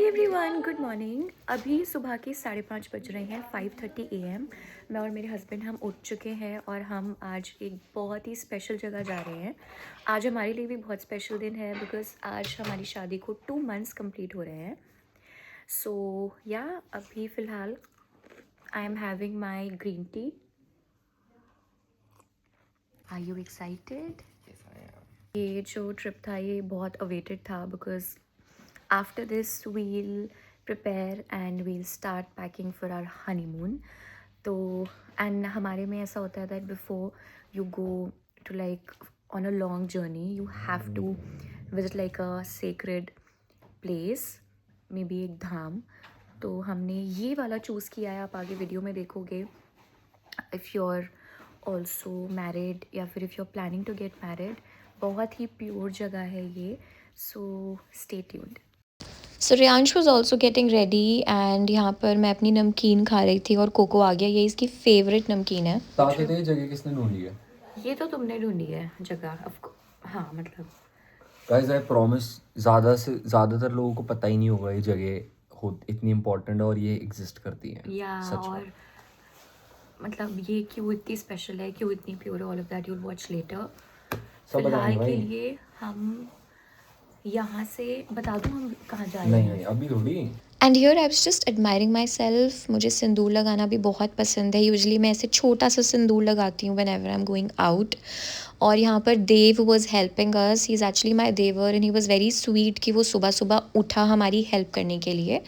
Hi everyone, good morning. अभी सुबह के 5:30 बज रहे हैं, 5:30 AM। मैं और मेरे हस्बैंड हम उठ चुके हैं और हम आज एक बहुत ही स्पेशल जगह जा रहे हैं। आज हमारे लिए भी बहुत स्पेशल दिन है बिकॉज़ आज हमारी शादी को 2 मंथ्स कंप्लीट हो रहे हैं। सो या अभी फ़िलहाल I am having my green tea. Are you excited? ये जो ट्रिप था ये बहुत अवेटेड था because after this we'll prepare and we'll start packing for our honeymoon. तो and हमारे में ऐसा होता है that before you go to like on a long journey you have to visit like a sacred place, maybe एक धाम। तो हमने ये वाला चूज़ किया है, आप आगे वीडियो में देखोगे। if you're also married या फिर if you're planning to get married, बहुत ही प्योर जगह है ये। so stay tuned. So Riyansh was also getting ready and यहाँ पर मैं अपनी नमकीन खा रही थी और कोको आ गया। ये इसकी फेवरेट नमकीन है। ये जगह किसने ढूंढी है? ये तो तुमने ढूंढी है जगह। हाँ मतलब गाइस आई प्रॉमिस ज़्यादातर लोगों को पता ही नहीं होगा ये जगह हो इतनी इम्पोर्टेंट है और ये एग्जिस्ट करती है। या सच में। और मतलब ये क्यों इतनी स्पेशल है, क्यों इतनी प्योर है, all of that you will watch later. फिलहाल के लिए हम यहाँ से बता दूँ हम कहाँ जा रहे हैं? नहीं अभी थोड़ी। And here I was just admiring my self. मुझे सिंदूर लगाना भी बहुत पसंद है। यूजली मैं ऐसे छोटा सा सिंदूर लगाती हूँ whenever I am going out. और यहाँ पर Dev was helping us. He is actually my devar and he was very sweet कि वो सुबह सुबह उठा हमारी हेल्प करने के लिए।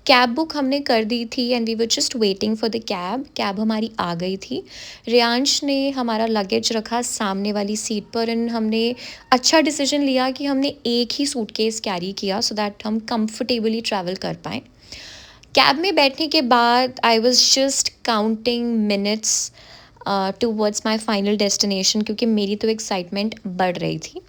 कैब बुक हमने कर दी थी and we were just waiting for the cab हमारी आ गई थी। रियांश ने हमारा लगेज रखा सामने वाली सीट पर एंड हमने अच्छा डिसीजन लिया कि हमने एक ही सूटकेस कैरी किया सो दैट हम कंफर्टेबली ट्रैवल कर पाएँ। कैब में बैठने के बाद I was just counting minutes towards my final destination क्योंकि मेरी तो एक्साइटमेंट बढ़ रही थी।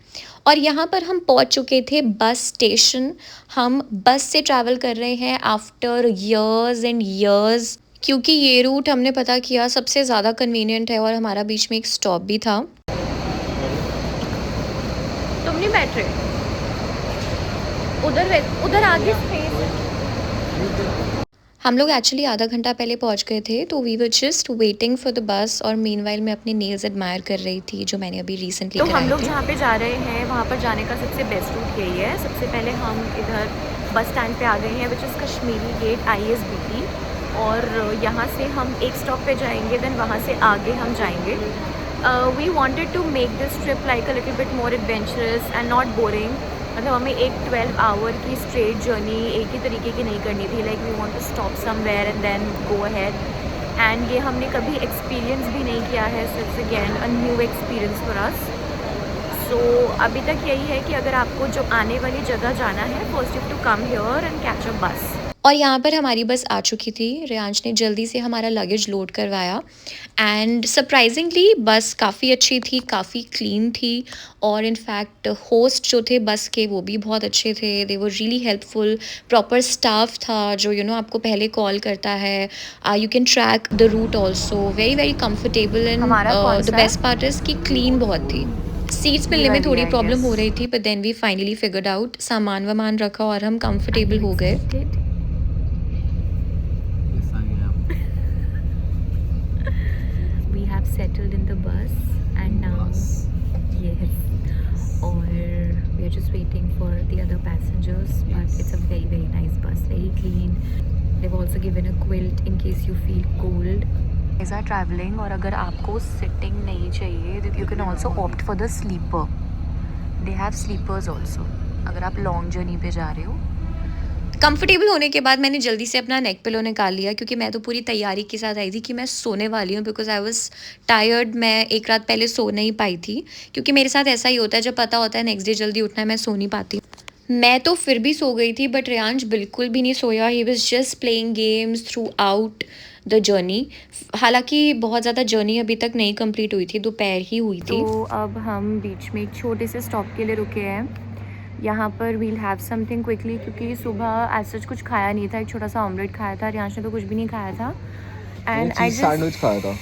और यहाँ पर हम पहुँच चुके थे बस स्टेशन। हम बस से ट्रैवल कर रहे हैं आफ्टर ईयर्स एंड ईयर्स क्योंकि ये रूट हमने पता किया सबसे ज़्यादा कन्वीनियंट है और हमारा बीच में एक स्टॉप भी था। तुम नहीं बैठ रहे उधर आगे स्पेस है। हम लोग एक्चुअली आधा घंटा पहले पहुंच गए थे तो we were just waiting for the bus और मीनवाइल मैं अपने नेल्स एडमायर कर रही थी जो मैंने अभी रिसेंटली तो कराए हम लोग थे। जहाँ पे जा रहे हैं वहाँ पर जाने का सबसे बेस्ट रूट यही है। सबसे पहले हम इधर बस स्टैंड पे आ गए हैं which is Kashmiri Gate ISBT। और यहाँ से हम एक स्टॉप पे जाएंगे, देन वहाँ से आगे हम जाएंगे। We wanted to make this trip like a little bit more adventurous and not boring. मतलब हमें एक 12 आवर की स्ट्रेट जर्नी एक ही तरीके की नहीं करनी थी। Like we want to stop somewhere and then go ahead. And ये हमने कभी एक्सपीरियंस भी नहीं किया है, so it's again a new experience for us. So अभी तक यही है कि अगर आपको जो आने वाली जगह जाना है, first you to come here and catch a bus. और यहाँ पर हमारी बस आ चुकी थी। रियांश ने जल्दी से हमारा लगेज लोड करवाया एंड सरप्राइजिंगली बस काफ़ी अच्छी थी, काफ़ी क्लीन थी। और इनफैक्ट होस्ट जो थे बस के वो भी बहुत अच्छे थे। They were really helpful. Proper staff था जो आपको पहले कॉल करता है। You can track the route also. Very very comfortable and the best part is कि क्लीन बहुत थी। सीट्स मिलने में थोड़ी प्रॉब्लम हो रही थी but then we finally figured out. सामान वामान रखा और हम कंफर्टेबल हो गए। We have settled in the bus and now yes, or we are just waiting for the other passengers. But it's a very very nice bus, very clean. They've also given a quilt in case you feel cold. Guys are traveling और अगर आपको sitting नहीं चाहिए you can also opt for the sleeper. They have sleepers also अगर आप long journey पे जा रहे हो। कंफर्टेबल होने के बाद मैंने जल्दी से अपना नेक पिलो निकाल लिया क्योंकि मैं तो पूरी तैयारी के साथ आई थी कि मैं सोने वाली हूँ बिकॉज आई वाज टायर्ड। मैं एक रात पहले सो नहीं पाई थी क्योंकि मेरे साथ ऐसा ही होता है, जब पता होता है नेक्स्ट डे जल्दी उठना है मैं सो नहीं पाती। मैं तो फिर भी सो गई थी बट रियांश बिल्कुल भी नहीं सोया। He was just playing games throughout the journey. हालांकि बहुत ज़्यादा जर्नी अभी तक नहीं कंप्लीट हुई थी, दोपहर ही हुई थी। तो अब हम बीच में एक छोटे से स्टॉप के लिए रुके हैं। यहाँ पर वील हैव समथिंग क्विकली क्योंकि सुबह एज सच कुछ खाया नहीं था। एक छोटा सा ऑमलेट खाया था, रियांश ने तो कुछ भी नहीं खाया था। एंड आई जस्ट सैंडविच खाया था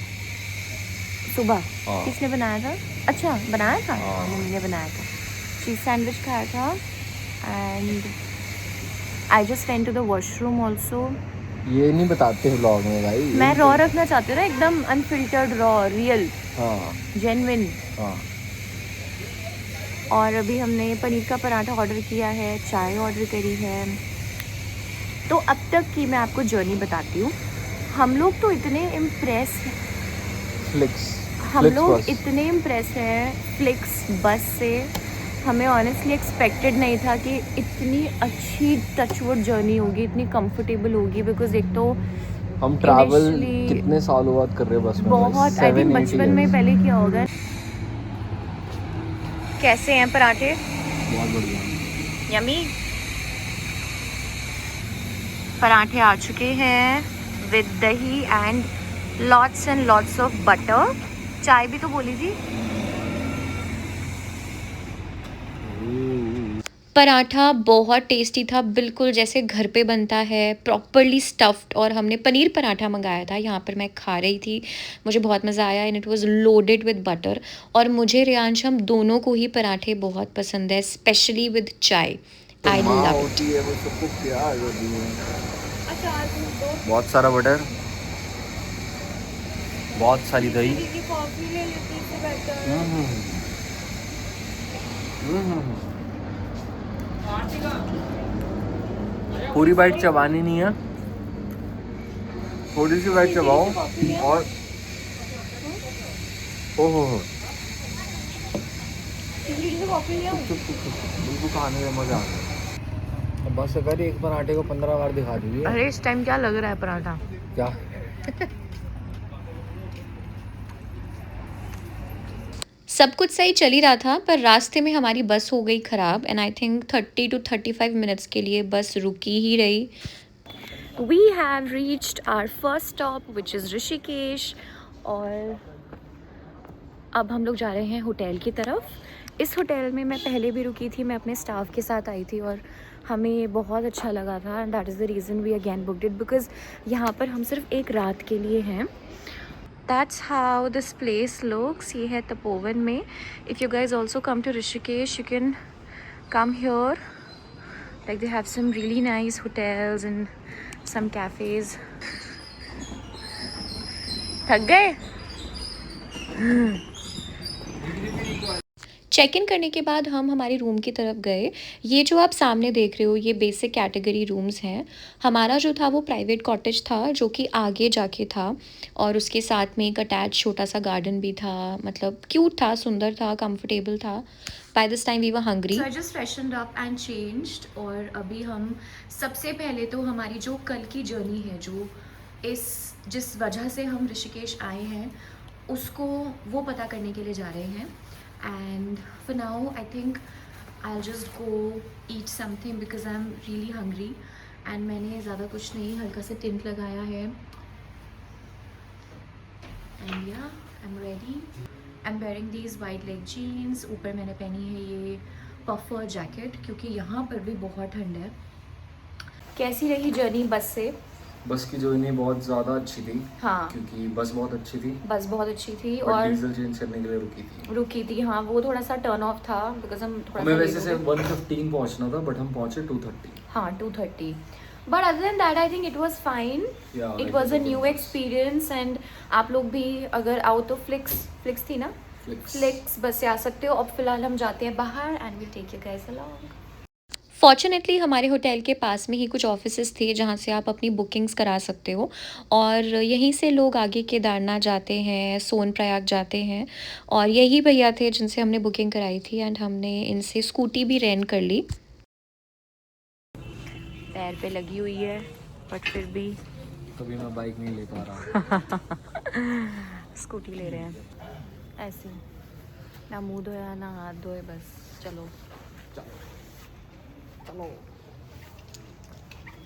सुबह। हाँ। किसने बनाया था? अच्छा बनाया था, मम्मी ने बनाया था। चीज़ सैंडविच खाया था and I just went to the washroom also. ये नहीं बताते व्लॉग में भाई। मैं रॉ रखना चाहती हूँ ना, एकदम अनफिल्टर्ड रॉ, रियल, हाँ जेन्युइन। हाँ। और अभी हमने पनीर का पराठा ऑर्डर किया है, चाय ऑर्डर करी है। तो अब तक की मैं आपको जर्नी बताती हूँ। हम लोग तो इतने इम्प्रेस हम लोग इतने इम्प्रेस हैं फ्लिक्स बस से। हमें ऑनेस्टली एक्सपेक्टेड नहीं था कि इतनी अच्छी टचवुड जर्नी होगी, इतनी कंफर्टेबल होगी। बिकॉज एक तो हम ट्रैवल initially कितने सालों बाद कर रहे हैं बस में? बहुत, आई थिंक बचपन में पहले किया होगा। कैसे हैं पराठे? बहुत बढ़िया। यमी। पराठे आ चुके हैं विद दही एंड लॉट्स ऑफ बटर। चाय भी तो बोली थी। पराठा बहुत टेस्टी था, बिल्कुल जैसे घर पे बनता है, प्रॉपरली स्टफ्ड। और हमने पनीर पराठा मंगाया था, यहाँ पर मैं खा रही थी, मुझे बहुत मज़ा आया। And it was loaded with butter. और मुझे रियांश, हम दोनों को ही पराठे बहुत पसंद है, स्पेशली विद चाय। I love it. बहुत सारा बटर, बहुत सारी दही। पूरी बाइट चबानी नहीं है, थोड़ी सी बाइट चबाओ। और ओहो बिल्कुल खाने में मजा आता है। बस अगर एक पराठे को 15 बार दिखा दीजिए। अरे इस टाइम क्या लग रहा है पराठा? क्या? सब कुछ सही चल ही रहा था, पर रास्ते में हमारी बस हो गई ख़राब। And I think 30 to 35 minutes के लिए बस रुकी ही रही। We have reached our first stop which is Rishikesh. और अब हम लोग जा रहे हैं होटल की तरफ। इस होटल में मैं पहले भी रुकी थी, मैं अपने स्टाफ के साथ आई थी और हमें बहुत अच्छा लगा था। And that is the reason we again booked it, because यहाँ पर हम सिर्फ एक रात के लिए हैं। That's how this place looks. ये है तपोवन में। If you guys also come to Rishikesh, you can come here. Like they have some really nice hotels and some cafes. थक गए? चेक इन करने के बाद हम हमारे रूम की तरफ गए। ये जो आप सामने देख रहे हो, ये बेसिक कैटेगरी रूम्स हैं। हमारा जो था वो प्राइवेट कॉटेज था, जो कि आगे जाके था। और उसके साथ में एक अटैच छोटा सा गार्डन भी था। मतलब क्यूट था, सुंदर था, कंफर्टेबल था। By this time we were hungry. So I just freshened up and changed। और अभी हम सबसे पहले तो हमारी जो कल की जर्नी है, जो जिस वजह से हम ऋषिकेश आए हैं, उसको वो पता करने के लिए जा रहे हैं। And for now I think I'll just go eat something because I'm really hungry। and मैंने ज़्यादा कुछ नहीं, हल्का सा टिंट लगाया है। and yeah, I'm ready। I'm wearing these white leg jeans। ऊपर मैंने पहनी है ये पफर जैकेट, क्योंकि यहाँ पर भी बहुत ठंड है। कैसी रही जर्नी बस से? बस की जर्नी बहुत ज़्यादा अच्छी थी। हाँ, क्योंकि बस बहुत अच्छी थी, बस बहुत अच्छी थी। और और डीजल चेंज करने के लिए रुकी थी। हाँ, वो थोड़ा सा टर्न ऑफ था बिकॉज हम थोड़ा हमें सा वैसे late से हो गए। 1:15 पहुंचना था, बट हम पहुंचे 2:30। हाँ, 2:30। But other than that I think it was fine. Yeah, it like was a it was new nice। Experience. And आप लोग भी अगर आओ तो फ्लिक्स थी ना, फ्लिक्स बस से आ सकते हो। अब फिलहाल हम जाते हैं बाहर and will take you guys along. Fortunately हमारे होटल के पास में ही कुछ ऑफिसेस थे, जहाँ से आप अपनी बुकिंग्स करा सकते हो। और यहीं से लोग आगे केदारनाथ जाते हैं, सोनप्रयाग जाते हैं। और यही भैया थे जिनसे हमने बुकिंग कराई थी। एंड हमने इनसे स्कूटी भी रेंट कर ली। पैर पे लगी हुई है बट फिर भी कभी मैं बाइक नहीं ले पा रहा। स्कूटी ले रहे हैं ऐसे। ना मुंह धोया ना हाथ धोए, बस चलो।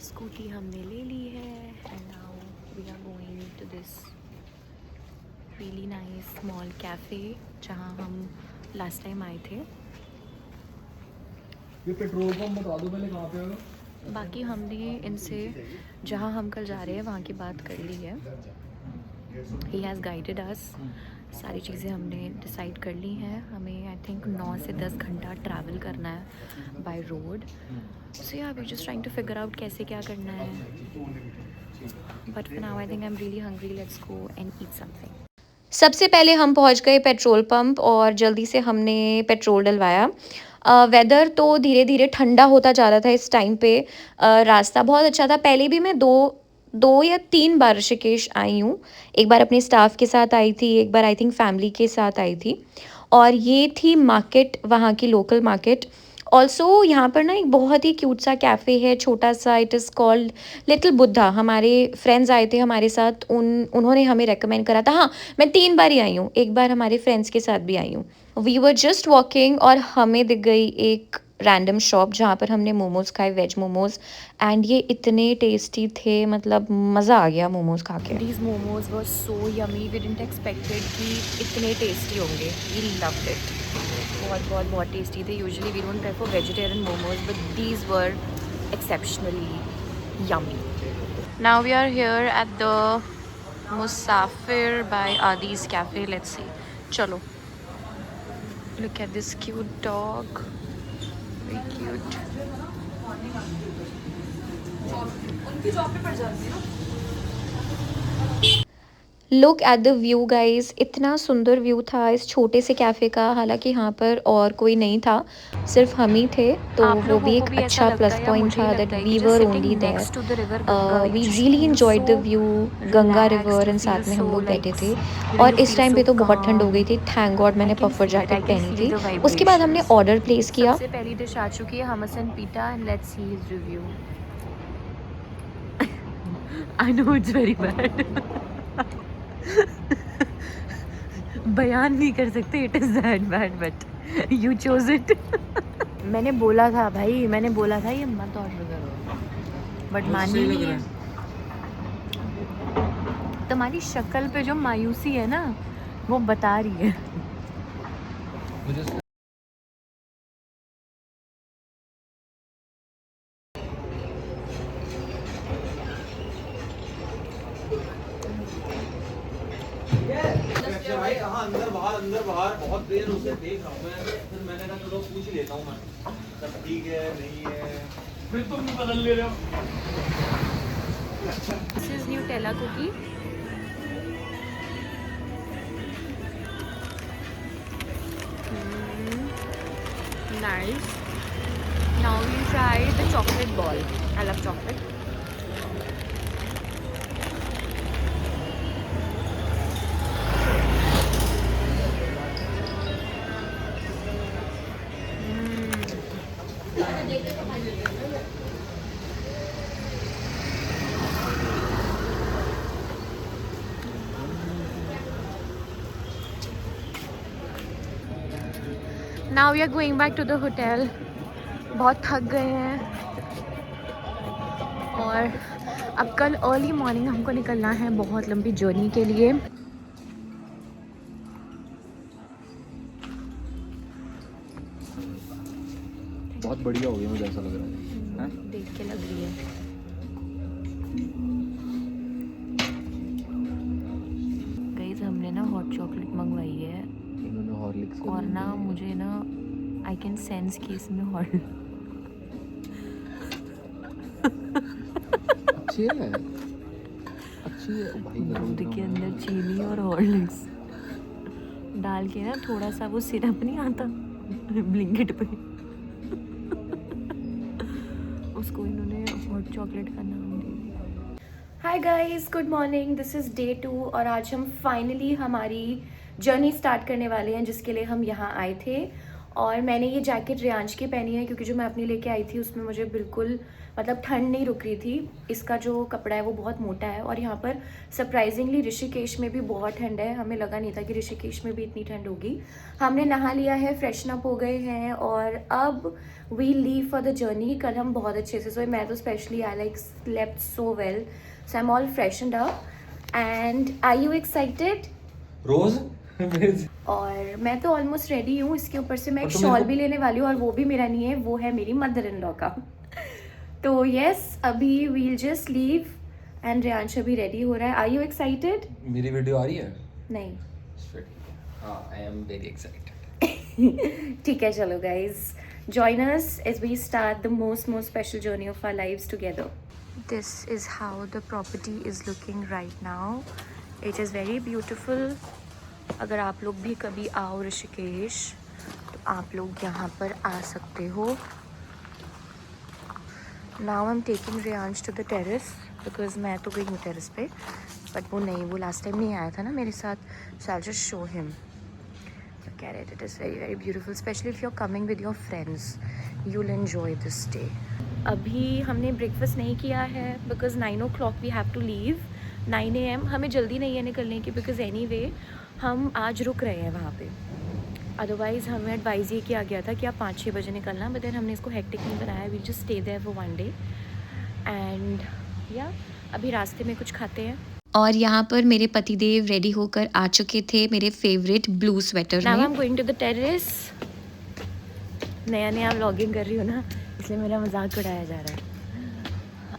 स्कूटी हमने ले ली है and now we are going to this really nice small cafe जहाँ हम लास्ट टाइम आए थे। ये पेट्रोल पंप बता दो पहले कहाँ पे होगा। बाकी हमने इनसे जहाँ हम कल जा रहे हैं वहाँ की बात कर ली है। ही हैज़ गाइडेड अस सारी चीज़ें हमने डिसाइड कर ली हैं. हमें आई थिंक 9 से 10 घंटा ट्रैवल करना है bye road. So yeah we just trying to figure out कैसे क्या करना है. But for now I think I am really hungry. Let's go and eat something. सबसे पहले हम पहुंच गए पेट्रोल पंप और जल्दी से हमने पेट्रोल डलवाया. वेदर तो धीरे धीरे ठंडा होता जा रहा था इस टाइम पे. रास्ता बहुत अच्छा था. पहले भी मैं दो या 3 बार ऋषिकेश आई हूँ. एक बार अपने स्टाफ के साथ आई थी, एक बार आई थिंक फैमिली के साथ आई थी. और ये थी मार्केट, वहाँ की लोकल मार्केट. ऑल्सो यहाँ पर ना एक बहुत ही क्यूट सा कैफ़े है, छोटा सा. It is called little Buddha. हमारे फ्रेंड्स आए थे हमारे साथ, उन्होंने हमें रेकमेंड करा था. हाँ, मैं 3 बार ही आई हूँ. एक बार हमारे फ्रेंड्स के साथ भी आई हूँ. वी वर जस्ट वॉकिंग और हमें दिख गई एक रैंडम शॉप जहाँ पर हमने मोमोज़ खाए, वेज मोमोज़. एंड ये इतने टेस्टी थे, मतलब मज़ा आ गया मोमोज़ खा के. These momos were so yummy. We didn't expected कि इतने टेस्टी होंगे. We loved it. बहुत टेस्टी थे. Usually we don't prefer vegetarian momos, but these were exceptionally yummy. Now we are here at the Musafir by Adi's Cafe. Let's see. चलो. Look at this cute dog. Very cute. Look at the view guys. इतना सुंदर view था इस छोटे से cafe का. हालांकि यहाँ पर और कोई नहीं था, सिर्फ हम ही थे. तो आप वो लोगों भी को एक भी ऐसा अच्छा लगता प्लस है या पॉइंट मुझे ही था दैट लगता है वी कि were just only sitting there. next to the river Ganga, we just really feel enjoyed the so view. Ganga relaxed, river you and feel साथ में so हम लोग बैठे like थे. you know और you इस feel टाइम so पे तो बहुत ठंड हो calm. गई थी. थैंक गॉड मैंने I can puffer feel that. Jacket I can पहनी feel थी. the उसके बाद हमने vibrations. ऑर्डर प्लेस किया. सबसे पहली डिश आ चुकी है hummus and pita and let's see his review. I know it's very bad. बयान नहीं कर सकते. It is that bad but you chose it. मैंने बोला था भाई, मैंने बोला था ये मत ऑर्डर करो, बट मानी नहीं है. तुम्हारी शक्ल पे जो मायूसी है ना, वो बता रही है. अंदर बाहर बहुत देर उसे देख रहा हूँ मैं. फिर मैंने कहा चलो पूछ ही लेता हूँ मैं, सब ठीक है नहीं है. फिर तुम बदल ले रहे हो. This is Nutella cookie. Nice. Now we'll try the chocolate ball. I love chocolate. Now we are going back to the hotel. बहुत थक गए हैं और अब कल अर्ली मॉर्निंग हमको निकलना है बहुत लंबी जर्नी के लिए. बहुत बढ़िया हो गया, मुझे ऐसा लग रहा है. देख के लग रही है. गाइस हमने ना हॉट चॉकलेट मंगवाई है इन्होंने हॉर्लिक्स और ना मुझे ना आई कैन सेंस कि इसमें हॉट अच्छी है, अच्छी है. ओ भाई दूध के अंदर चीनी और हॉर्लिक्स डाल के ना थोड़ा सा वो सिरप नहीं आता ब्लिंकिट पे, उसको इन्होंने हॉट चॉकलेट का नाम दे दिया. Hi guys, good morning. This is day 2 और आज हम फाइनली हमारी जर्नी स्टार्ट करने वाले हैं जिसके लिए हम यहाँ आए थे. और मैंने ये जैकेट रियांश की पहनी है क्योंकि जो मैं अपनी लेके आई थी उसमें मुझे बिल्कुल मतलब ठंड नहीं रुक रही थी. इसका जो कपड़ा है वो बहुत मोटा है और यहाँ पर सरप्राइजिंगली ऋषिकेश में भी बहुत ठंड है. हमें लगा नहीं था कि ऋषिकेश में भी इतनी ठंड होगी. हमने नहा लिया है, फ्रेशन अप हो गए हैं और अब we leave for the journey. कल हम बहुत अच्छे से सोए. मैं तो specially I like slept so well. So I am all freshened up and are you excited? Rose और मैं तो ऑलमोस्ट रेडी हूँ. इसके ऊपर से मैं एक और तो मेरे शॉल को- भी लेने वाली हूँ और वो भी मेरा नहीं है, वो है मेरी मदर इन लॉ का. तो यस, अभी we'll just leave and Riyansh अभी रेडी हो रहा है. Are you excited? मेरी वीडियो आ रही है. नहीं. Straight. हाँ, I am very excited. ठीक है, चलो guys, join us as we start the most special journey of our lives together. This is how the property is looking right now. It is very beautiful. अगर आप लोग भी कभी आओ ऋषिकेश तो आप लोग यहाँ पर आ सकते हो. Now I'm taking Riyansh to the terrace because मैं तो गई हूँ terrace पे, but वो नहीं, वो last time नहीं आया था ना मेरे साथ, so I'll just show him. Look at it, it is very beautiful, especially if you're coming with your friends, you'll enjoy this day. अभी हमने breakfast नहीं किया है because 9 o'clock we have to leave. 9 AM हमें जल्दी नहीं है निकलने की because anyway हम आज रुक रहे हैं वहाँ पे. अदरवाइज़ हमें एडवाइज़ ये किया गया था कि आप 5-6 बजे निकलना, बट देन हमने इसको हेक्टिक नहीं बनाया. We just stay there for 1 day and या अभी रास्ते में कुछ खाते हैं. और यहाँ पर मेरे पतिदेव रेडी होकर आ चुके थे मेरे favourite blue sweater now I में. Am going to the terrace. नया व्लॉगिंग कर रही हूँ ना, इसलिए मेरा मजाक उड़ाया जा रहा है.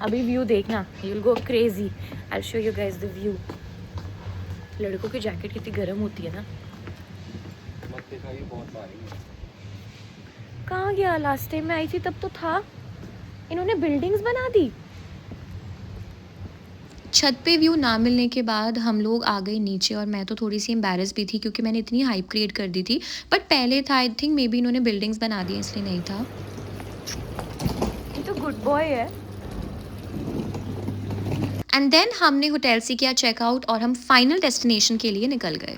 अभी व्यू देखना, you will go crazy. I will show you guys the view. लड़कों की जैकेट कितनी गर्म होती है ना. कहाँ गया? लास्ट टाइम मैं आई थी तब तो था. इन्होंने बिल्डिंग्स बना दी. छत पे व्यू ना मिलने के बाद हम लोग आ गए नीचे और मैं तो थोड़ी सी एम्बैरस भी थी क्योंकि मैंने इतनी हाइप क्रिएट कर दी थी. बट पहले था, आई थिंक मे बी इन्होंने बिल्डिंग्स बना दी इसलिए नहीं था. ये तो गुड बॉय है. एंड देन हमने होटल से किया चेकआउट और हम फाइनल डेस्टिनेशन के लिए निकल गए.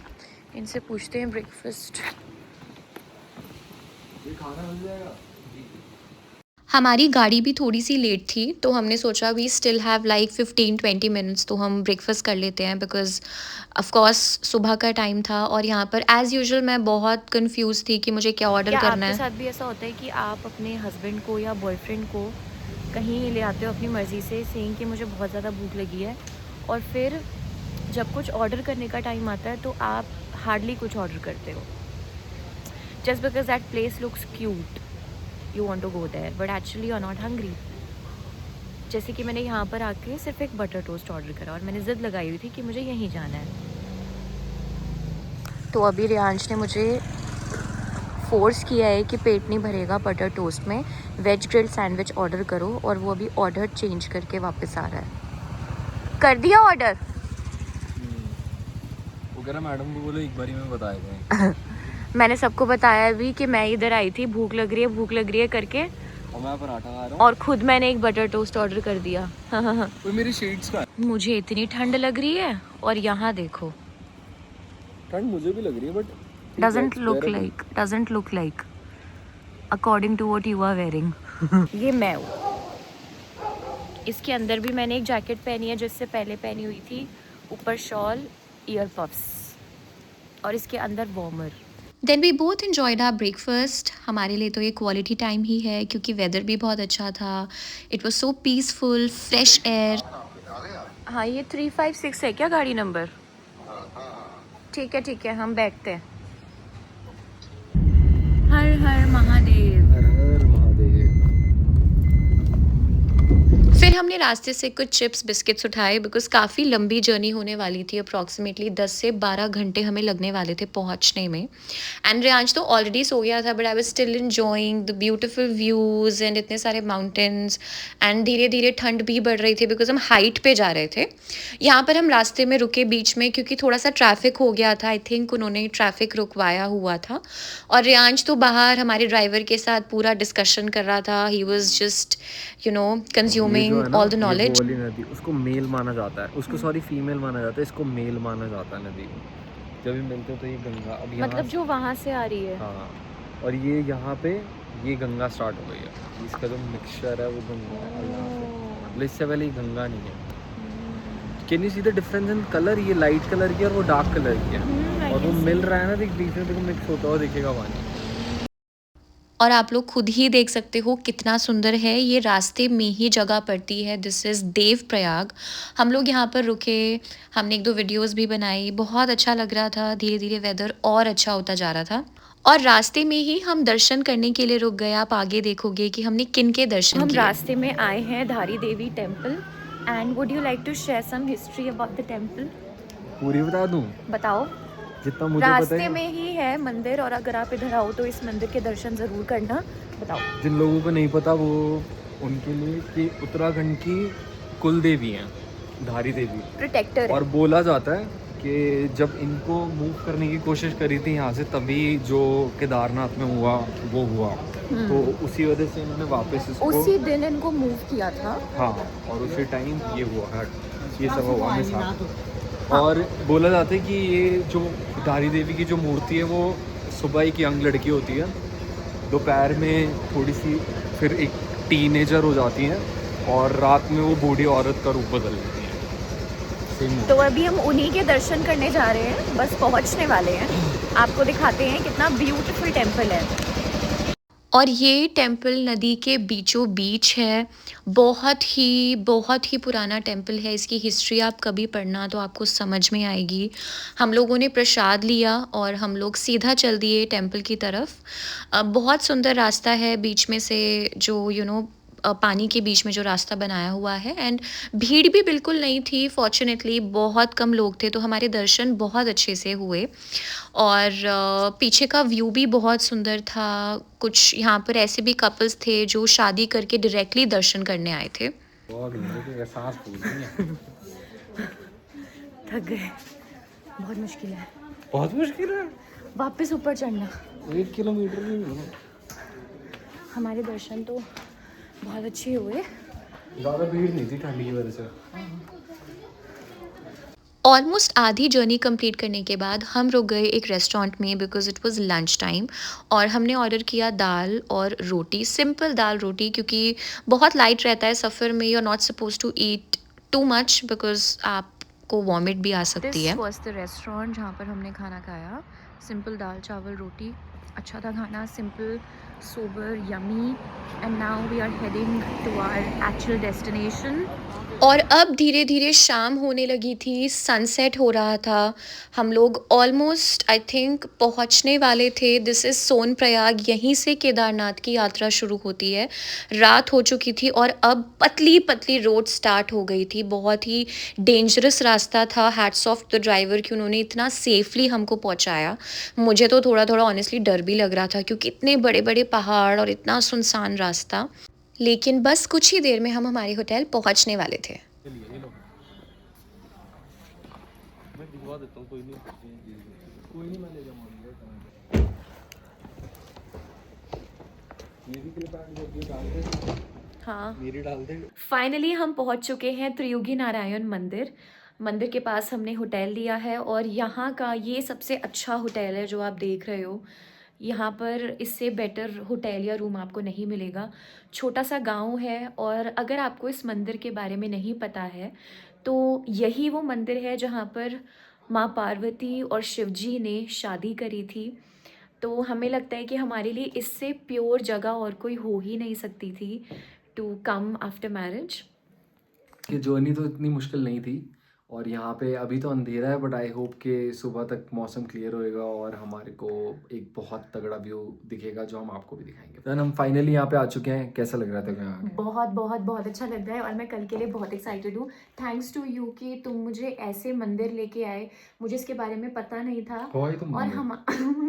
इनसे पूछते हैं ब्रेकफास्ट. ये खाना मिल जाएगा? हमारी गाड़ी भी थोड़ी सी लेट थी तो हमने सोचा we still have like 15-20 minutes तो हम ब्रेकफास्ट कर लेते हैं बिकॉज ऑफ कोर्स सुबह का टाइम था. और यहाँ पर एज़ यूजुअल मैं बहुत कंफ्यूज थी कि मुझे क्या ऑर्डर करना आपके है. साथ भी ऐसा होता है कि आप अपने हस्बैंड को या बॉयफ्रेंड को कहीं ले आते हो अपनी मर्ज़ी से, सेइंग कि मुझे बहुत ज़्यादा भूख लगी है, और फिर जब कुछ ऑर्डर करने का टाइम आता है तो आप हार्डली कुछ ऑर्डर करते हो just because that place looks cute, you want to go there, but actually you are not hungry. जैसे कि मैंने यहाँ पर आके सिर्फ एक बटर टोस्ट ऑर्डर करा और मैंने ज़िद लगाई हुई थी कि मुझे यहीं जाना है. तो अभी रियांश ने मुझे फोर्स किया है कि पेट नहीं भरेगा बटर टोस्ट में, वेज ग्रिल्ड सैंडविच ऑर्डर करो, और वो अभी ऑर्डर चेंज करके वापस आ रहा है. कर दिया ऑर्डर? वो कह रहा मैडम को बोलो एक बारी में बताए थे. मैंने सबको बताया भी कि मैं इधर आई थी, भूख लग रही है करके, और मैं पराठा खा रहा हूँ और खुद मैंने एक बटर टोस्ट ऑर्डर कर दिया. वो मेरी शेड्स का. मुझे इतनी ठंड लग रही है और यहाँ देखो, ठंड मुझे भी लग रही है but doesn't look like according to what you are wearing. ये मैं हूँ. इसके अंदर भी मैंने एक जैकेट पहनी है जिससे पहले पहनी हुई थी, ऊपर शॉल, ईयर पफ्स, और इसके अंदर warmer. Then we both enjoyed our breakfast. हमारे लिए तो ये क्वालिटी टाइम ही है क्योंकि वेदर भी बहुत अच्छा था. It was so peaceful, fresh air. हाँ, ये 356 है क्या गाड़ी नंबर? ठीक है, हम बैठते हैं. हर हर महादेव. हर हर महादेव. फिर हमने रास्ते से कुछ चिप्स बिस्किट्स उठाए बिकॉज काफ़ी लंबी जर्नी होने वाली थी. अप्रॉक्सीमेटली 10 से 12 घंटे हमें लगने वाले थे पहुंचने में. एंड रियांश तो ऑलरेडी सो गया था but I was still enjoying the beautiful views and इतने सारे माउंटेन्स. एंड धीरे धीरे ठंड भी बढ़ रही थी बिकॉज हम हाइट पे जा रहे थे. यहाँ पर हम रास्ते में रुके बीच में क्योंकि थोड़ा सा ट्रैफिक हो गया था. आई थिंक उन्होंने ट्रैफिक रुकवाया हुआ था. और रियांश तो बाहर हमारे ड्राइवर के साथ पूरा डिस्कशन कर रहा था. He was just consuming all the knowledge. वाली नदी उसको मेल माना जाता है, उसको सॉरी फीमेल माना जाता है, इसको मेल माना जाता है नदी को. जब भी मिलते तो ये गंगा अब यहाँ मतलब जो वहाँ से आ रही है. हाँ, और ये यहाँ पे ये गंगा स्टार्ट हो गई है. इसका जो मिक्सचर है वो गंगा है यहाँ से. मतलब इससे पहले ये गंगा नहीं है. Can you see the difference in colour? ये लाइट कलर की और वो डार्क कलर की है, और वो मिल रहा है ना, देख बीच में देखो मिक्स होता हुआ दिखेगा पानी. और आप लोग खुद ही देख सकते हो कितना सुंदर है. ये रास्ते में ही जगह पड़ती है. This is Dev Prayag. हम लोग यहाँ पर रुके, हमने 1-2 वीडियोस भी बनाई. बहुत अच्छा लग रहा था. धीरे धीरे वेदर और अच्छा होता जा रहा था. और रास्ते में ही हम दर्शन करने के लिए रुक गए. आप आगे देखोगे कि हमने किन के दर्शन हम किए. रास्ते में आए हैं Dhari Devi temple. And would you like to share some history about the temple? पूरी बता दूँ? बताओ. जितना मुझे पता रास्ते है, में ही है मंदिर, और अगर आप इधर आओ तो इस मंदिर के दर्शन ज़रूर करना। बताओ। जिन लोगों को नहीं पता वो उनके लिए कि उत्तराखंड की कुल देवी हैं धारी देवी, प्रोटेक्टर है। और बोला जाता है कि जब इनको मूव करने की कोशिश करी थी यहाँ से, तभी जो केदारनाथ में हुआ वो हुआ, तो उसी वजह से इन्होंने वापस इसको, उसी दिन इनको मूव किया था। हाँ, और उसी टाइम ये हुआ है, ये सब हुआ मिसाल। और बोला जाता है कि ये जो धारी देवी की जो मूर्ति है वो सुबह की यंग लड़की होती है, दोपहर में थोड़ी सी, फिर एक टीनेजर हो जाती हैं, और रात में वो बूढ़ी औरत का रूप बदल लेती हैं। सेम तो अभी हम उन्हीं के दर्शन करने जा रहे हैं, बस पहुंचने वाले हैं। आपको दिखाते हैं कितना ब्यूटीफुल टेम्पल है। और ये टेम्पल नदी के बीचों बीच है। बहुत ही पुराना टेम्पल है। इसकी हिस्ट्री आप कभी पढ़ना तो आपको समझ में आएगी। हम लोगों ने प्रसाद लिया और हम लोग सीधा चल दिए टेम्पल की तरफ। बहुत सुंदर रास्ता है बीच में से, जो पानी के बीच में जो रास्ता बनाया हुआ है। एंड भीड़ भी बिल्कुल नहीं थी, फॉर्चुनेटली बहुत कम लोग थे, तो हमारे दर्शन बहुत अच्छे से हुए। और पीछे का व्यू भी बहुत सुंदर था। कुछ यहाँ पर ऐसे भी कपल्स थे जो शादी करके डायरेक्टली दर्शन करने आए थे। सांस फूल रही है। थक गए, बहुत मुश्किल है बहुत मुश्किल है, वापस ऊपर चढ़ना। 1 किलोमीटर भी नहीं, हमारे दर्शन तो बहुत अच्छे हुए। ज़्यादा भीड़ नहीं थी ठंडी की वजह से। ऑलमोस्ट आधी जर्नी कंप्लीट करने के बाद हम रुक गए एक रेस्टोरेंट में, because it was lunch time. और हमने ऑर्डर किया दाल और रोटी, सिंपल दाल रोटी, क्योंकि बहुत लाइट रहता है सफ़र में। You are not suppose to eat too much because आपको वॉमिट भी आ सकती है। दिस वाज द रेस्टोरेंट जहाँ पर हमने खाना खाया। सिंपल दाल चावल रोटी, अच्छा था खाना, simple sober yummy. And now we are heading to our actual destination. और अब धीरे धीरे शाम होने लगी थी, सनसेट हो रहा था। हम लोग ऑलमोस्ट आई थिंक पहुंचने वाले थे। दिस इज़ सोनप्रयाग, यहीं से केदारनाथ की यात्रा शुरू होती है। रात हो चुकी थी और अब पतली पतली रोड स्टार्ट हो गई थी। बहुत ही डेंजरस रास्ता था। हैट्स ऑफ द ड्राइवर कि उन्होंने इतना सेफली हमको पहुंचाया। मुझे तो थोड़ा थोड़ा ऑनेस्टली डर भी लग रहा था, क्योंकि इतने बड़े बड़े पहाड़ और इतना सुनसान रास्ता। लेकिन बस कुछ ही देर में हम हमारे होटल पहुंचने वाले थे। ये लो, मैं दिखवा देता हूँ, कोई नहीं, मैं ले जाऊँगा। मेरी क्लिप डाल दे, हाँ, मेरी डाल दे। फाइनली हम पहुंच चुके हैं त्रियुगी नारायण मंदिर। मंदिर के पास हमने होटल लिया है, और यहाँ का ये सबसे अच्छा होटल है जो आप देख रहे हो। यहाँ पर इससे बेटर होटल या रूम आपको नहीं मिलेगा। छोटा सा गांव है, और अगर आपको इस मंदिर के बारे में नहीं पता है तो यही वो मंदिर है जहाँ पर माँ पार्वती और शिवजी ने शादी करी थी। तो हमें लगता है कि हमारे लिए इससे प्योर जगह और कोई हो ही नहीं सकती थी टू कम आफ्टर मैरिज। कि जर्नी तो इतनी मुश्किल नहीं थी, और यहाँ पे अभी तो अंधेरा है, बट आई होप कि सुबह तक मौसम क्लियर होएगा और हमारे को एक बहुत तगड़ा व्यू दिखेगा जो हम आपको भी दिखाएंगे। देन हम फाइनली यहाँ पे आ चुके हैं। कैसा लग रहा था यहाँ आके? बहुत बहुत बहुत अच्छा लग रहा है, और मैं कल के लिए बहुत एक्साइटेड हूँ। थैंक्स टू यू कि तुम मुझे ऐसे मंदिर लेके आए। मुझे इसके बारे में पता नहीं था। तुम और हम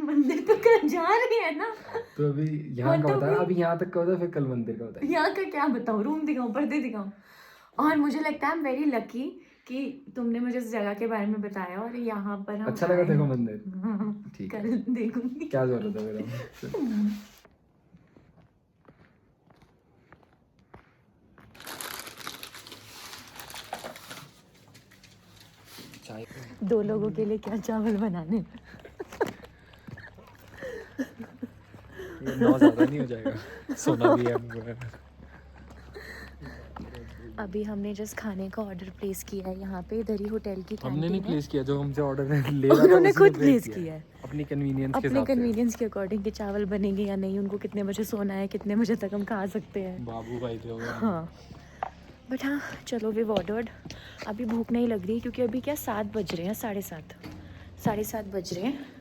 मंदिर तो कल जा रहे हैं ना। तो अभी यहाँ का होता है, अभी यहाँ तक का होता है, फिर कल मंदिर का होता है। यहाँ का क्या बताऊँ, रूम दिखाऊँ, पर्दे दिखाऊँ। और मुझे लगता है आई एम वेरी लकी कि तुमने मुझे इस जगह के बारे में बताया, और यहाँ पर हम अच्छा लगा आए देखो हैं। मंदिर? ठीक है, कल देखूंगी। क्या जरूरत है मेरा। चाय 2 लोगों के लिए क्या चावल बनाने। ये 9 ज़्यादा नहीं हो जाएगा? सोना भी है। अभी हमने जस्ट खाने का ऑर्डर प्लेस किया है यहाँ पे, इधर ही होटल की हमने नहीं कैंटीन है। प्लेस किया, जो हमसे ऑर्डर ले रहा था उन्होंने उसने खुद प्लेस किया है अपनी कन्वीनियंस के अपने हिसाब से। कन्वीनियंस के अकॉर्डिंग कि चावल बनेंगे या नहीं, उनको कितने बजे सोना है, कितने बजे तक हम खा सकते हैं। बाबू भाई थे वो। हाँ, बट हाँ चलो, वी ऑर्डर्ड। अभी भूख नहीं लग रही, क्योंकि अभी क्या 7 बज रहे हैं, 7:30 बज रहे हैं।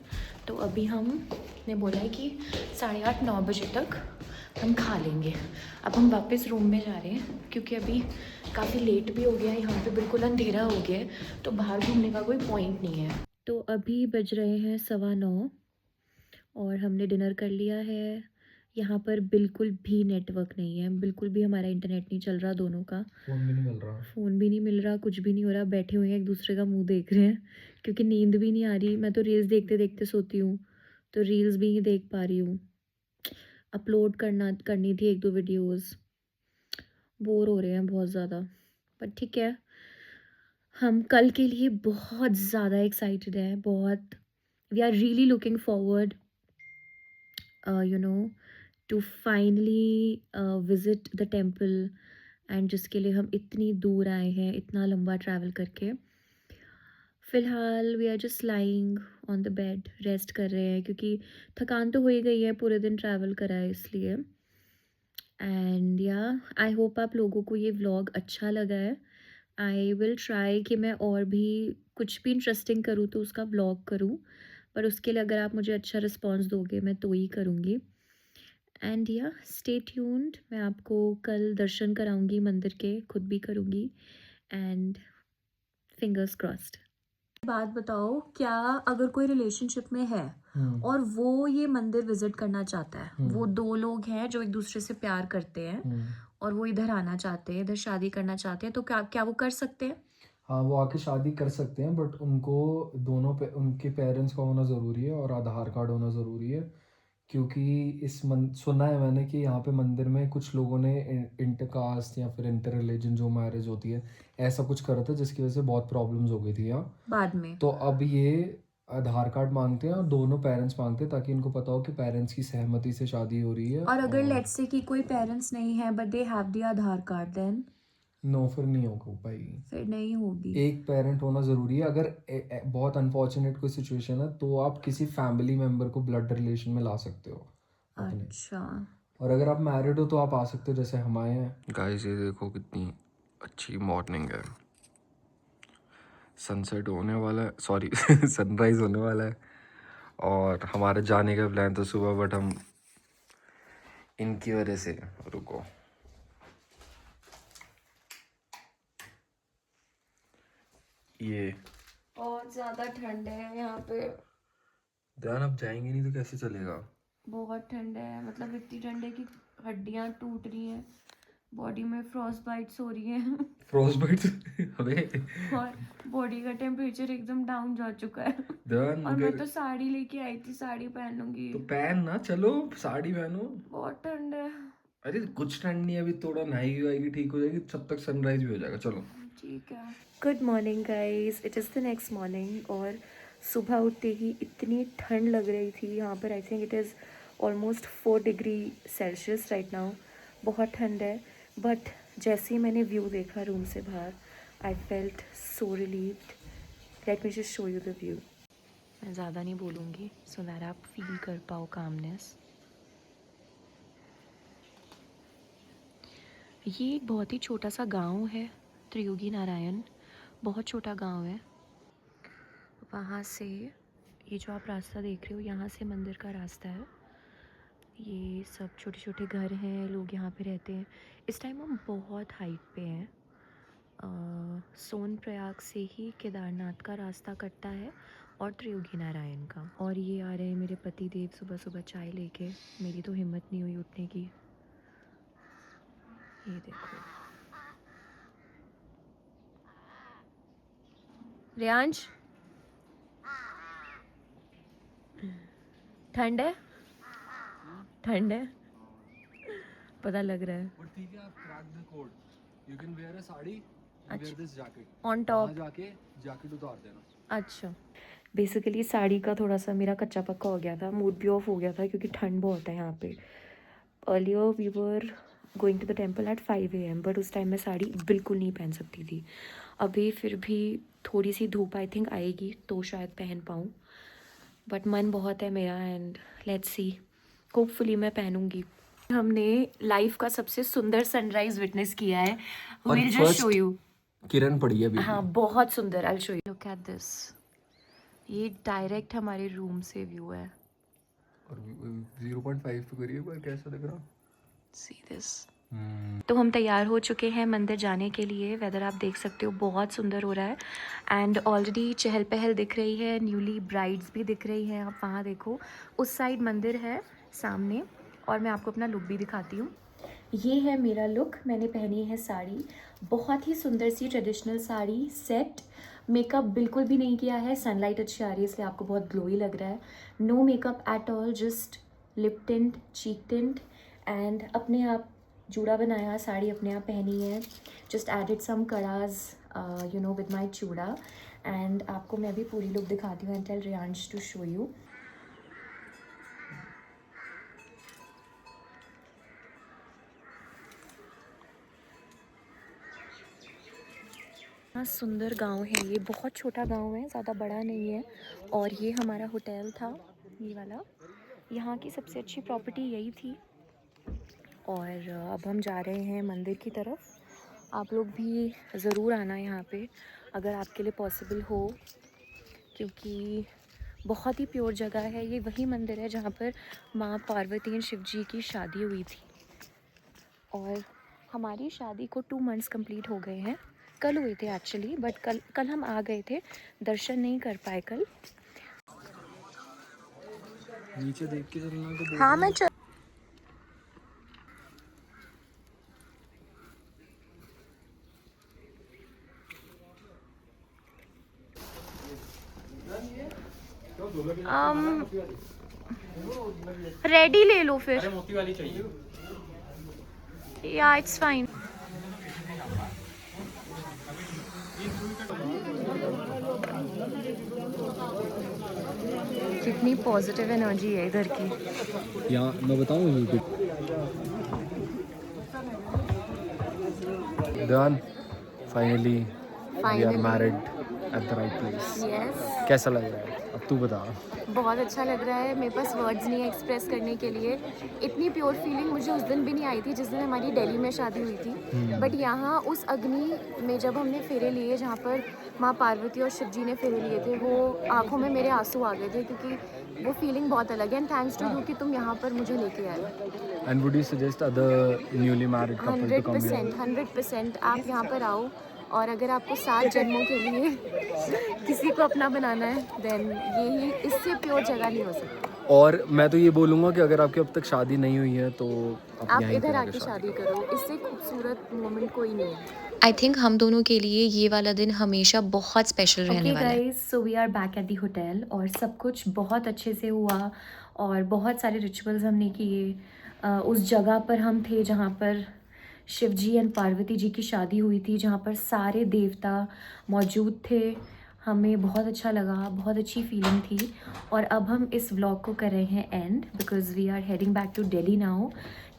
तो अभी हमने बोला है कि 8:30-9 बजे तक हम खा लेंगे। अब हम वापस रूम में जा रहे हैं, क्योंकि अभी काफ़ी लेट भी हो गया है, यहाँ पे बिल्कुल अंधेरा हो गया है, तो बाहर घूमने का कोई पॉइंट नहीं है। तो अभी बज रहे हैं 9:15 और हमने डिनर कर लिया है। यहाँ पर बिल्कुल भी नेटवर्क नहीं है, बिल्कुल भी हमारा इंटरनेट नहीं चल रहा दोनों का। फ़ोन भी नहीं मिल रहा। फ़ोन भी नहीं मिल रहा, कुछ भी नहीं हो रहा। बैठे हुए हैं एक दूसरे का मुंह देख रहे हैं क्योंकि नींद भी नहीं आ रही। मैं तो रील्स देखते देखते सोती हूँ, तो रील्स भी नहीं देख पा रही हूँ। अपलोड करनी थी 1-2 वीडियोस। बोर हो रहे हैं बहुत ज़्यादा, पर ठीक है। हम कल के लिए बहुत ज़्यादा एक्साइटेड हैं, बहुत। We are really looking forward you know to finally visit the temple, and जिसके लिए हम इतनी दूर आए हैं, इतना लंबा ट्रैवल करके। फ़िलहाल we are just lying on the bed, rest कर रहे हैं क्योंकि थकान तो हो ही गई है, पूरे दिन ट्रैवल करा है इसलिए। एंड या आई होप आप लोगों को ये व्लॉग अच्छा लगा है। आई विल ट्राई कि मैं और भी कुछ भी इंटरेस्टिंग करूँ तो उसका व्लॉग करूँ, पर उसके लिए अगर आप मुझे अच्छा रिस्पॉन्स दोगे मैं तो ही करूँगी। एंड या स्टे ट्यून्ड, मैं आपको कल दर्शन कराऊंगी मंदिर के, खुद भी करूँगी। And fingers crossed. बात बताओ, क्या अगर कोई रिलेशनशिप में है और वो ये मंदिर विजिट करना चाहता है, वो 2 लोग हैं जो एक दूसरे से प्यार करते हैं और वो इधर आना चाहते हैं, इधर शादी करना चाहते हैं, तो क्या वो कर सकते हैं? हाँ, वो आके शादी कर सकते हैं, बट उनको उनके पेरेंट्स का होना ज़रूरी है और आधार कार्ड होना ज़रूरी है। क्योंकि सुना है मैंने कि यहाँ पे मंदिर में कुछ लोगों ने इंटरकास्ट या फिर इंटर रिलीजन जो मैरिज होती है, ऐसा कुछ करा था जिसकी वजह से बहुत प्रॉब्लम्स हो गई थी यहाँ। बाद में तो अब ये आधार कार्ड मांगते हैं और दोनों पेरेंट्स मांगते हैं ताकि इनको पता हो कि पेरेंट्स की सहमति से शादी हो रही है। और अगर लेट्स से कि कोई पेरेंट्स नहीं है but they have the Aadhaar card, then no, फिर नहीं होगा भाई। फिर नहीं होगी। एक पेरेंट होना ज़रूरी है। अगर बहुत अनफॉर्चुनेट कोई सिचुएशन है तो आप किसी फैमिली मेम्बर को ब्लड रिलेशन में ला सकते हो अपने। अच्छा, और अगर आप मैरिड हो तो आप आ सकते हो, जैसे हम आए हैं। गाइस, ये देखो कितनी अच्छी मॉर्निंग है। सनसेट होने वाला है, सॉरी सनराइज़ होने वाला है। और हमारे जाने का प्लान था सुबह, बट हम इनकी वजह से रुको। ये बहुत ज़्यादा ठंड है यहाँ पे। ध्यान, अब जाएंगे नहीं तो कैसे चलेगा। बहुत ठंड है, मतलब इतनी ठंड है कि हड्डियाँ टूट रही हैं, बॉडी में फ्रॉस्ट बाइट्स हो रही हैं फ्रोस्ट बाइट्स अबे और बॉडी का टेम्परेचर एकदम डाउन जा चुका है। ध्यान, और मैं तो साड़ी लेके आई थी, साड़ी पहनूंगी। तो पहन ना, चलो साड़ी पहनो। बहुत ठंड है। अरे कुछ ठंड नहीं है, अभी थोड़ा नहाई वाएगी, ठीक हो जाएगी, तब तक सनराइज भी हो जाएगा। चलो ठीक है। Good morning guys, it is the next morning. और सुबह उठते ही इतनी ठंड लग रही थी यहाँ पर। I think it is almost 4 degree Celsius right now. बहुत ठंड है, बट जैसे ही मैंने व्यू देखा रूम से बाहर, I felt so relieved. Let me just show you the view. मैं ज़्यादा नहीं बोलूँगी सो दैट आप फील कर पाओ कामनेस। ये एक बहुत ही छोटा सा गांव है, त्रियोगी नारायण। बहुत छोटा गांव है। वहाँ से ये जो आप रास्ता देख रहे हो, यहाँ से मंदिर का रास्ता है। ये सब छोटे छोटे घर हैं, लोग यहाँ पे रहते हैं। इस टाइम हम बहुत हाइट पे हैं। सोनप्रयाग से ही केदारनाथ का रास्ता कटता है और त्रियोगी नारायण का। और ये आ रहे हैं मेरे पति देव सुबह सुबह चाय लेके। मेरी तो हिम्मत नहीं हुई उठने की। ये देखो रियांश, ठंड है, ठंड है, पता लग रहा है। और ठीक है, आप crack the code, you can wear a sari and wear this jacket on top. जाके जैकेट उतार देना। अच्छा, बेसिकली साड़ी का थोड़ा सा मेरा कच्चा पक्का हो गया था, मूड भी ऑफ हो गया था क्योंकि ठंड बहुत है यहाँ पे। Earlier we were going to the temple at 5 AM, but उस टाइम मैं साड़ी बिल्कुल नहीं पहन सकती थी। अभी फिर भी थोड़ी सी धूप आई थिंक आएगी तो शायद पहन पाऊँ, बट मन बहुत है मेरा एंड लेट्स सी, होपफुली मैं पहनूंगी। हमने लाइफ का सबसे सुंदर सनराइज विटनेस किया है। Will just show you. किरण पड़ी है अभी। हाँ, बहुत सुंदर। I show you, look at this. ये डायरेक्ट हमारे रूम से व्यू है। और 0.5 पे करिए, पर कैसा लग रहा? सी दिस, तो हम तैयार हो चुके हैं मंदिर जाने के लिए। वेदर आप देख सकते हो बहुत सुंदर हो रहा है एंड ऑलरेडी चहल पहल दिख रही है, न्यूली ब्राइड्स भी दिख रही हैं। आप वहाँ देखो, उस साइड मंदिर है सामने, और मैं आपको अपना लुक भी दिखाती हूँ। ये है मेरा लुक, मैंने पहनी है साड़ी, बहुत ही सुंदर सी ट्रेडिशनल साड़ी सेट। मेकअप बिल्कुल भी नहीं किया है, सनलाइट अच्छी आ रही है इसलिए आपको बहुत ग्लोई लग रहा है। No makeup at all, just lip tint, cheek tint and अपने आप जूड़ा बनाया, साड़ी अपने आप पहनी है। Just added some kadas you know with my chooda. And आपको मैं भी पूरी लुक दिखाती हूँ and tell Riyansh to show you. इतना सुंदर गांव है ये, बहुत छोटा गांव है, ज़्यादा बड़ा नहीं है। और ये हमारा होटल था, ये वाला। यहाँ की सबसे अच्छी प्रॉपर्टी यही थी। और अब हम जा रहे हैं मंदिर की तरफ। आप लोग भी ज़रूर आना यहाँ पे अगर आपके लिए पॉसिबल हो, क्योंकि बहुत ही प्योर जगह है। ये वही मंदिर है जहाँ पर माँ पार्वती एंड शिव जी की शादी हुई थी। और हमारी शादी को 2 मंथ्स कंप्लीट हो गए हैं। कल हुए थे एक्चुअली, बट कल हम आ गए थे, दर्शन नहीं कर पाए कल। नीचे देख के चलना तो हाँ मैं रेडी ले लो फिर। मोती वाली चाहिए। Yeah it's fine. कितनी पॉजिटिव एनर्जी है इधर की। यहाँ मैं बताऊँ ये done, finally we are married at the right place. Yes, कैसा लग रहा है अब तू बता। बहुत अच्छा लग रहा है। मेरे पास वर्ड्स नहीं है एक्सप्रेस करने के लिए। इतनी प्योर फीलिंग मुझे उस दिन भी नहीं आई थी जिस दिन हमारी दिल्ली में शादी हुई थी। बट यहाँ उस अग्नि में जब हमने फेरे लिए, जहाँ पर माँ पार्वती और शिव जी ने फेरे लिए थे, वो आंखों में मेरे आंसू आ गए थे, क्योंकि वो फीलिंग बहुत अलग है। एंड थैंक्स टू यू कि तुम यहाँ पर मुझे लेके आए। And would you suggest other newly married couple to come here? 100% आप यहाँ पर आओ, और अगर आपको 7 जन्मों के लिए किसी को अपना बनाना है, देन यही, इससे प्योर जगह नहीं हो सकती। और मैं तो ये बोलूँगा कि अगर आपकी अब तक शादी नहीं हुई है तो आप यहीं इधर करेंगे आके शादी करो, इससे खूबसूरत मोमेंट कोई नहीं है। आई थिंक हम दोनों के लिए ये वाला दिन हमेशा बहुत स्पेशल रहने वाला है। Guys, so we are back at the hotel और सब कुछ बहुत अच्छे से हुआ और बहुत सारे रिचुअल्स हमने किए। उस जगह पर हम थे जहाँ पर शिव जी एंड पार्वती जी की शादी हुई थी, जहाँ पर सारे देवता मौजूद थे। हमें बहुत अच्छा लगा, बहुत अच्छी फीलिंग थी। और अब हम इस व्लॉग को कर रहे हैं and, because we are heading back to Delhi now.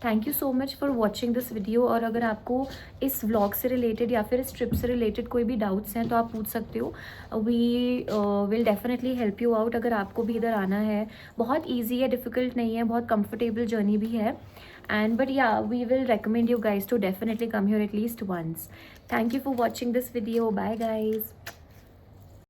Thank you so much for watching this video. और अगर आपको इस व्लॉग से रिलेटेड या फिर इस ट्रिप से रिलेटेड कोई भी डाउट्स हैं तो आप पूछ सकते हो। We will definitely help you out अगर आपको भी इधर आना है। बहुत ईजी है, डिफ़िकल्ट नहीं है, बहुत कंफर्टेबल जर्नी भी है। And but yeah, we will recommend you guys to definitely come here at least once. Thank you for watching this video. Bye guys.